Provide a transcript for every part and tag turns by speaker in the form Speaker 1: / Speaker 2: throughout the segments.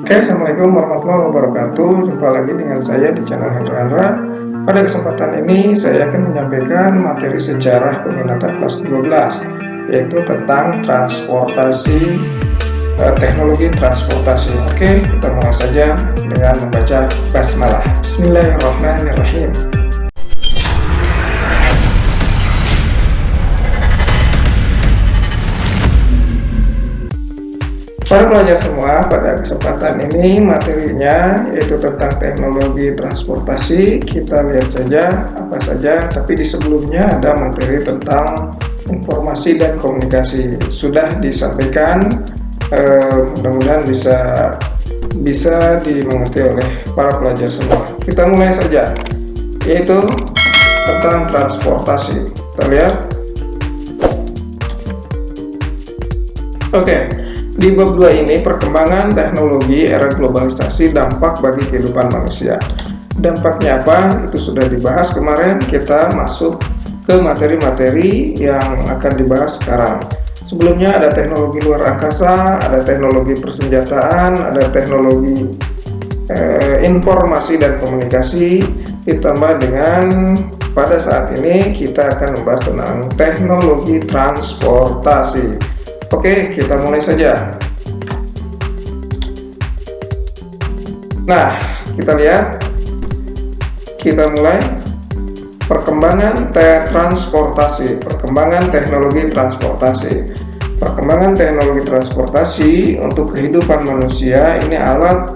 Speaker 1: Oke, Assalamualaikum warahmatullahi wabarakatuh. Jumpa lagi dengan saya di channel Hendra. Pada kesempatan ini saya akan menyampaikan materi sejarah peminatan kelas 12, yaitu tentang transportasi, teknologi transportasi. Oke, kita mulai saja dengan membaca basmalah. Bismillahirrahmanirrahim. Para pelajar semua, pada kesempatan ini materinya yaitu tentang teknologi transportasi. Kita lihat saja apa saja, tapi di sebelumnya ada materi tentang informasi dan komunikasi. Sudah disampaikan, mudah-mudahan bisa dimengerti oleh para pelajar semua. Kita mulai saja, yaitu tentang transportasi. Kita lihat. Oke. Di bab 2 ini, perkembangan teknologi era globalisasi, dampak bagi kehidupan manusia. Dampaknya apa? Itu sudah dibahas kemarin. Kita masuk ke materi-materi yang akan dibahas sekarang. Sebelumnya ada teknologi luar angkasa, ada teknologi persenjataan, ada teknologi informasi dan komunikasi, ditambah dengan pada saat ini kita akan membahas tentang teknologi transportasi. Oke, kita mulai saja. Nah, kita lihat. Kita mulai perkembangan transportasi, perkembangan teknologi transportasi. Perkembangan teknologi transportasi untuk kehidupan manusia ini alat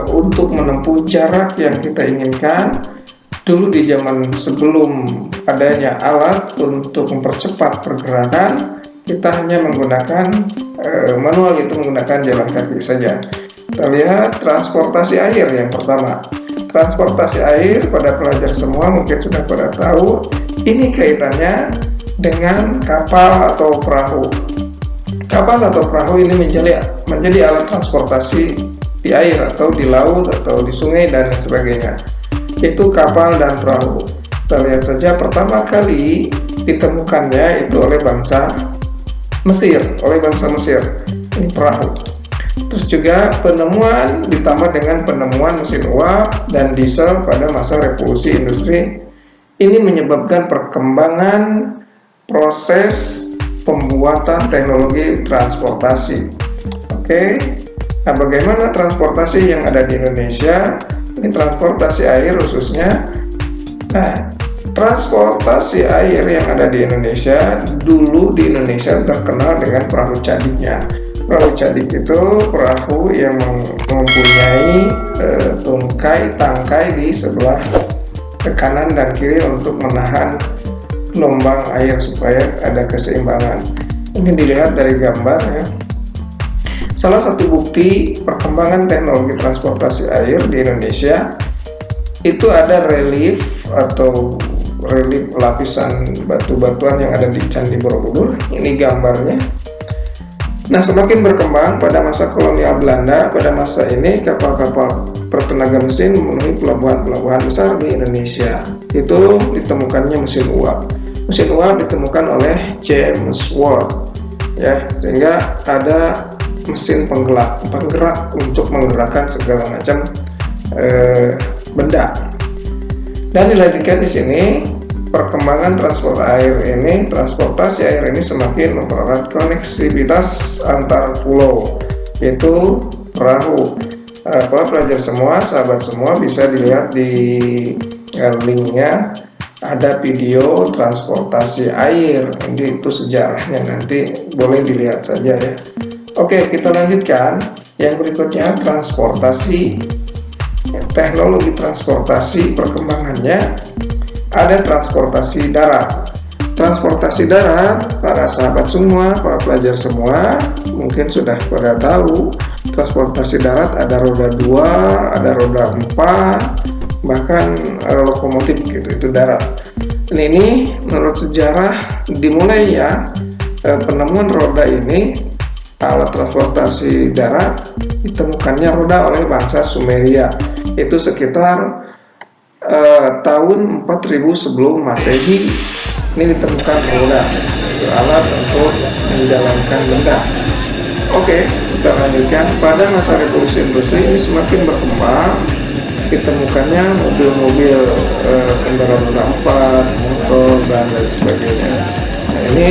Speaker 1: untuk menempuh jarak yang kita inginkan. Dulu di zaman sebelum adanya alat untuk mempercepat pergerakan, kita hanya menggunakan manual, itu menggunakan jalan kaki saja. Kita lihat transportasi air yang pertama. Transportasi air, pada pelajar semua mungkin sudah pada tahu, ini kaitannya dengan kapal atau perahu. Kapal atau perahu ini menjadi alat transportasi di air atau di laut atau di sungai dan sebagainya. Itu kapal dan perahu. Kita lihat saja, pertama kali ditemukannya itu oleh bangsa Mesir, ini perahu. Terus juga penemuan ditambah dengan penemuan mesin uap dan diesel pada masa revolusi industri, ini menyebabkan perkembangan proses pembuatan teknologi transportasi. Oke, nah bagaimana transportasi yang ada di Indonesia? Ini transportasi air khususnya. Nah, transportasi air yang ada di Indonesia, dulu di Indonesia terkenal dengan perahu cadiknya. Perahu cadik itu perahu yang mempunyai tangkai di sebelah kanan dan kiri untuk menahan gelombang air supaya ada keseimbangan. Ini dilihat dari gambar ya. Salah satu bukti perkembangan teknologi transportasi air di Indonesia itu ada relief lapisan batu-batuan yang ada di Candi Borobudur. Ini gambarnya. Nah, semakin berkembang pada masa kolonial Belanda, pada masa ini kapal-kapal bertenaga mesin memenuhi pelabuhan-pelabuhan besar di Indonesia. Itu ditemukannya mesin uap. Mesin uap ditemukan oleh James Watt, ya, sehingga ada mesin penggerak untuk menggerakkan segala macam benda. Dan dilanjutkan di sini, perkembangan transportasi air ini semakin mempererat koneksivitas antar pulau, yaitu perahu. Para pelajar semua, sahabat semua, bisa dilihat di linknya, ada video transportasi air. Ini itu sejarahnya, nanti boleh dilihat saja ya. Oke, kita lanjutkan. Yang berikutnya, teknologi transportasi, perkembangannya ada transportasi darat. Transportasi darat, para sahabat semua, para pelajar semua mungkin sudah pada tahu, transportasi darat ada roda 2, ada roda 4, bahkan lokomotif gitu, itu darat. Dan ini menurut sejarah dimulai ya, penemuan roda ini, alat transportasi darat ditemukannya roda oleh bangsa Sumeria, itu sekitar tahun 4000 sebelum Masehi. Ini ditemukan roda, alat untuk menjalankan benda. Oke, kita lanjutkan. Pada masa revolusi industri ini semakin berkembang, ditemukannya mobil-mobil kendaraan roda 4, motor, dan lain sebagainya. Nah, ini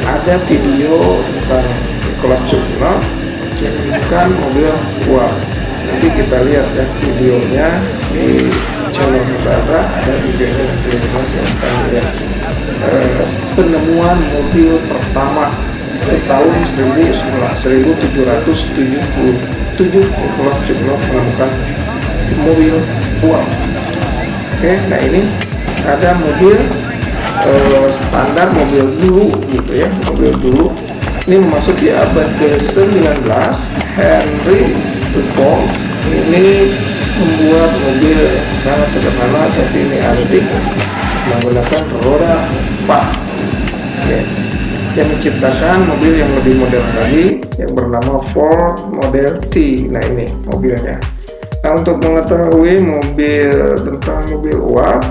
Speaker 1: ada video tentang Nicholas Churchill yang menemukan mobil uap. Nanti kita lihat ya videonya di channel kita, ada videonya nanti Mas yang akan lihat penemuan mobil pertama di tahun 1777. Nicholas Churchill menemukan mobil uap. Oke, nah ini ada mobil standar mobil dulu gitu ya, mobil dulu. Ini memasuki abad ke-19. Henry Dupont ini membuat mobil yang sangat sederhana tapi ini antik, menggunakan roda 4. Oke. Yang menciptakan mobil yang lebih modern lagi yang bernama Ford Model T. Nah ini mobilnya. Nah, untuk mengetahui tentang mobil uap,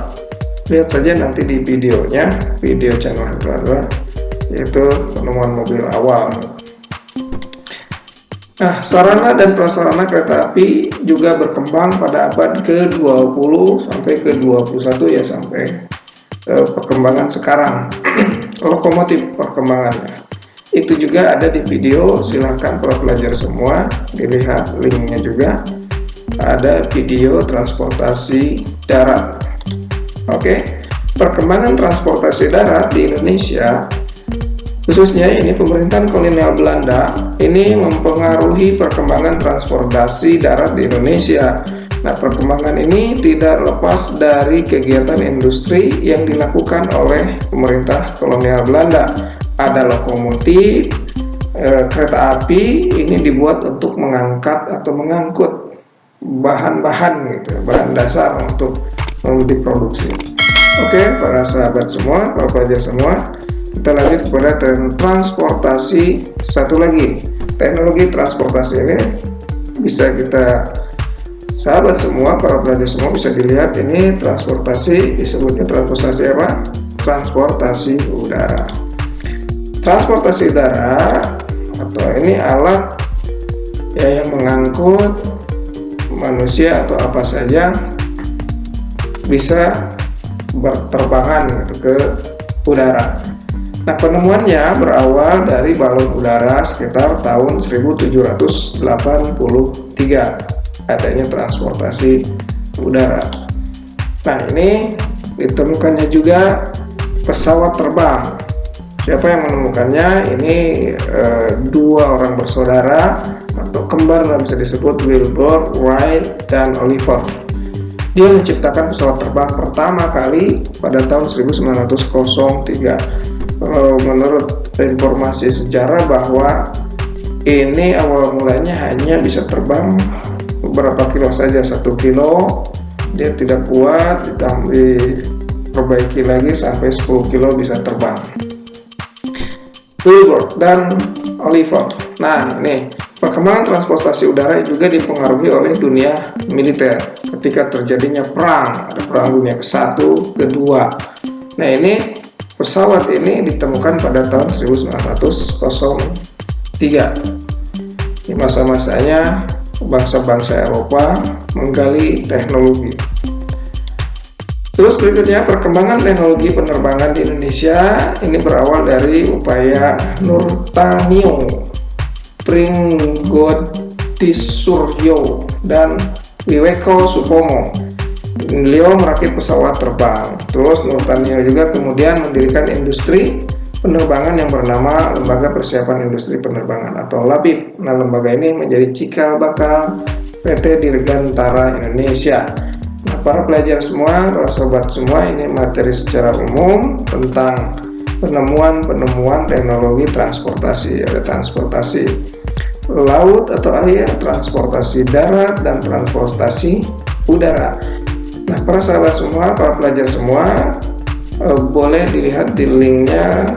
Speaker 1: lihat saja nanti di videonya, video channel Hendra, yaitu penemuan mobil awal. Nah, sarana dan prasarana kereta api juga berkembang pada abad ke-20 sampai ke-21 ya, sampai perkembangan sekarang. Lokomotif perkembangannya itu juga ada di video, silahkan para pelajar semua dilihat linknya juga. Ada video transportasi darat. Oke, perkembangan transportasi darat di Indonesia, khususnya ini pemerintahan kolonial Belanda, ini mempengaruhi perkembangan transportasi darat di Indonesia. Nah, perkembangan ini tidak lepas dari kegiatan industri yang dilakukan oleh pemerintah kolonial Belanda. Ada lokomotif, kereta api ini dibuat untuk mengangkat atau mengangkut bahan-bahan gitu, bahan dasar untuk diproduksi. Oke, para sahabat semua, para pelajar semua, kita lanjut kepada transportasi satu lagi. Teknologi transportasi ini bisa kita, sahabat semua, para pelajar semua bisa dilihat ini transportasi, disebutnya transportasi apa? Transportasi udara. Transportasi udara atau ini alat ya yang mengangkut manusia atau apa saja bisa berterbangan gitu ke udara. Nah, penemuannya berawal dari balon udara sekitar tahun 1783. Adanya transportasi udara. Nah, ini ditemukannya juga pesawat terbang. Siapa yang menemukannya? Ini dua orang bersaudara atau kembar bisa disebut, Wilbur Wright dan Oliver. Dia menciptakan pesawat terbang pertama kali pada tahun 1903. Menurut informasi sejarah bahwa ini awal mulanya hanya bisa terbang beberapa kilo saja, 1 kilo. Dia tidak kuat, diperbaiki lagi sampai 10 kilo bisa terbang. Wilbur dan Oliver. Nah, ini perkembangan transportasi udara juga dipengaruhi oleh dunia militer ketika terjadinya perang, ada perang dunia ke-1, ke-2. Nah, ini pesawat ini ditemukan pada tahun 1903. Di masa-masanya bangsa-bangsa Eropa menggali teknologi. Terus berikutnya, perkembangan teknologi penerbangan di Indonesia ini berawal dari upaya Nurtanio, Pringgotisuryo, dan Wiweko Supomo. Beliau merakit pesawat terbang. Terus Nurtanio juga kemudian mendirikan industri penerbangan yang bernama Lembaga Persiapan Industri Penerbangan atau LAPIP. Nah, lembaga ini menjadi cikal bakal PT Dirgantara Indonesia. Nah, para pelajar semua, para sobat semua, ini materi secara umum tentang penemuan teknologi transportasi. Ada transportasi laut atau air, transportasi darat, dan transportasi udara. Nah, para sahabat semua, para pelajar semua, boleh dilihat di linknya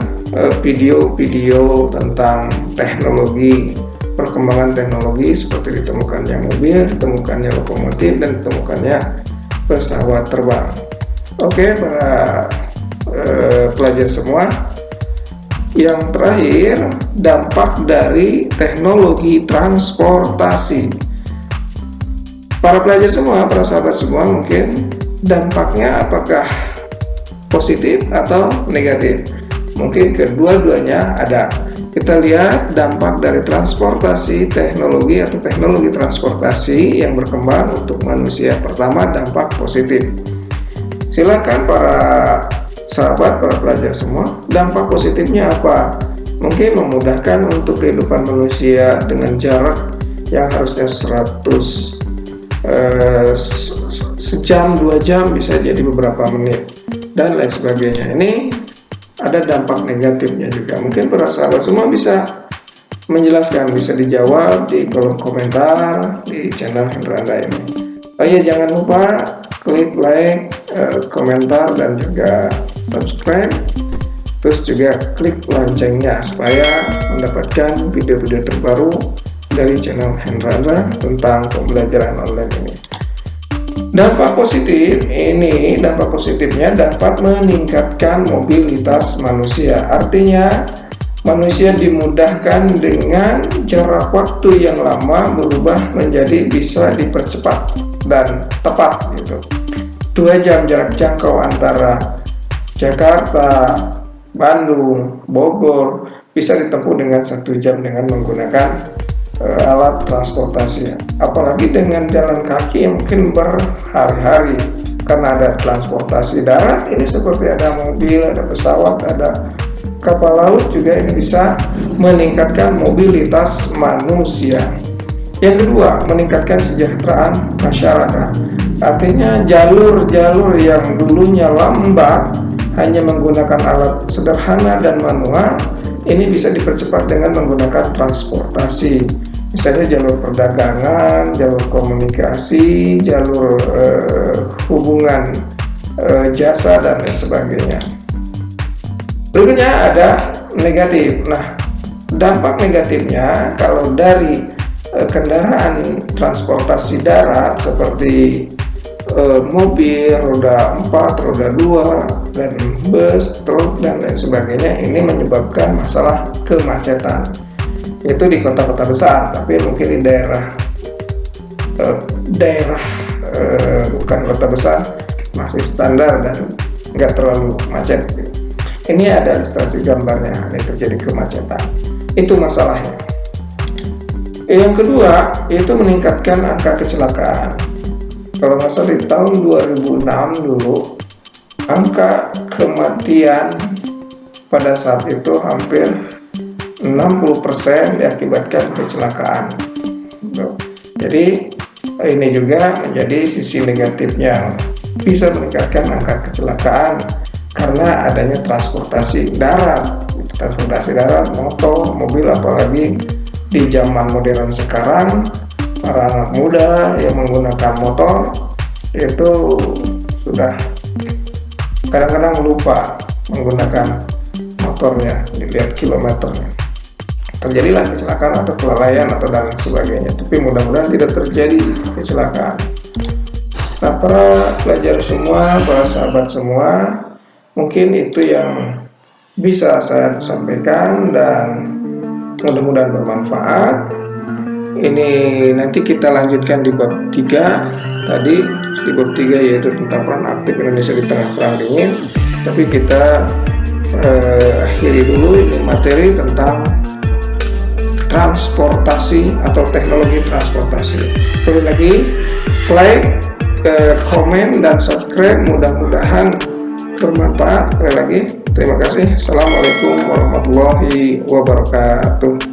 Speaker 1: video-video tentang teknologi, perkembangan teknologi seperti ditemukannya mobil, ditemukannya lokomotif, dan ditemukannya pesawat terbang. Oke, para pelajar semua, Yang terakhir, dampak dari teknologi transportasi. Para pelajar semua, para sahabat semua, mungkin dampaknya apakah positif atau negatif? Mungkin kedua-duanya ada. Kita lihat dampak dari transportasi teknologi atau teknologi transportasi yang berkembang untuk manusia. Pertama, dampak positif. Silakan para sahabat, para pelajar semua, dampak positifnya apa? Mungkin memudahkan untuk kehidupan manusia dengan jarak yang harusnya 100 sejam, 2 jam bisa jadi beberapa menit dan lain sebagainya. Ini ada dampak negatifnya juga. Mungkin para sahabat semua bisa menjelaskan, bisa dijawab di kolom komentar di channel Hendra Anda ini. Oh iya, jangan lupa klik like, komentar, dan juga subscribe. Terus juga klik loncengnya supaya mendapatkan video-video terbaru dari channel Hendra tentang pembelajaran online ini. Dampak positif ini, dampak positifnya dapat meningkatkan mobilitas manusia. Artinya manusia dimudahkan dengan jarak waktu yang lama berubah menjadi bisa dipercepat dan tepat gitu. 2 jam jarak jangkau antara Jakarta, Bandung, Bogor bisa ditempuh dengan 1 jam dengan menggunakan alat transportasi. Apalagi dengan jalan kaki yang mungkin berhari-hari karena ada transportasi darat ini seperti ada mobil, ada pesawat, ada kapal laut juga, ini bisa meningkatkan mobilitas manusia. Yang kedua, meningkatkan kesejahteraan masyarakat. Artinya jalur-jalur yang dulunya lambat hanya menggunakan alat sederhana dan manual, ini bisa dipercepat dengan menggunakan transportasi. Misalnya jalur perdagangan, jalur komunikasi, jalur hubungan jasa, dan lain sebagainya. Berikutnya ada negatif. Nah, dampak negatifnya kalau dari kendaraan transportasi darat seperti mobil roda 4, roda 2, dan bus, truk, dan lain sebagainya, ini menyebabkan masalah kemacetan. Itu di kota-kota besar, tapi mungkin di daerah bukan kota besar masih standar dan nggak terlalu macet. Ini ada ilustrasi gambarnya, ini terjadi kemacetan. Itu masalahnya. Yang kedua, itu meningkatkan angka kecelakaan. Kalau nggak salah di tahun 2006 dulu, angka kematian pada saat itu hampir 60% diakibatkan kecelakaan. Jadi ini juga menjadi sisi negatifnya, bisa meningkatkan angka kecelakaan karena adanya transportasi darat, motor, mobil, apalagi di zaman modern sekarang. Para anak muda yang menggunakan motor itu sudah kadang-kadang lupa menggunakan motornya, dilihat kilometernya. Terjadilah kecelakaan atau kelalaian atau dan sebagainya. Tapi mudah-mudahan tidak terjadi kecelakaan. Nah, para pelajar semua, para sahabat semua, mungkin itu yang bisa saya sampaikan dan mudah-mudahan bermanfaat. Ini nanti kita lanjutkan di bab 3 tadi, di bab 3 yaitu tentang peran aktif Indonesia di tengah perang dingin. Tapi kita akhiri dulu ini materi tentang transportasi atau teknologi transportasi. Sekali lagi, like, komen, dan subscribe, mudah-mudahan bermanfaat. Sekali lagi, terima kasih. Assalamualaikum warahmatullahi wabarakatuh.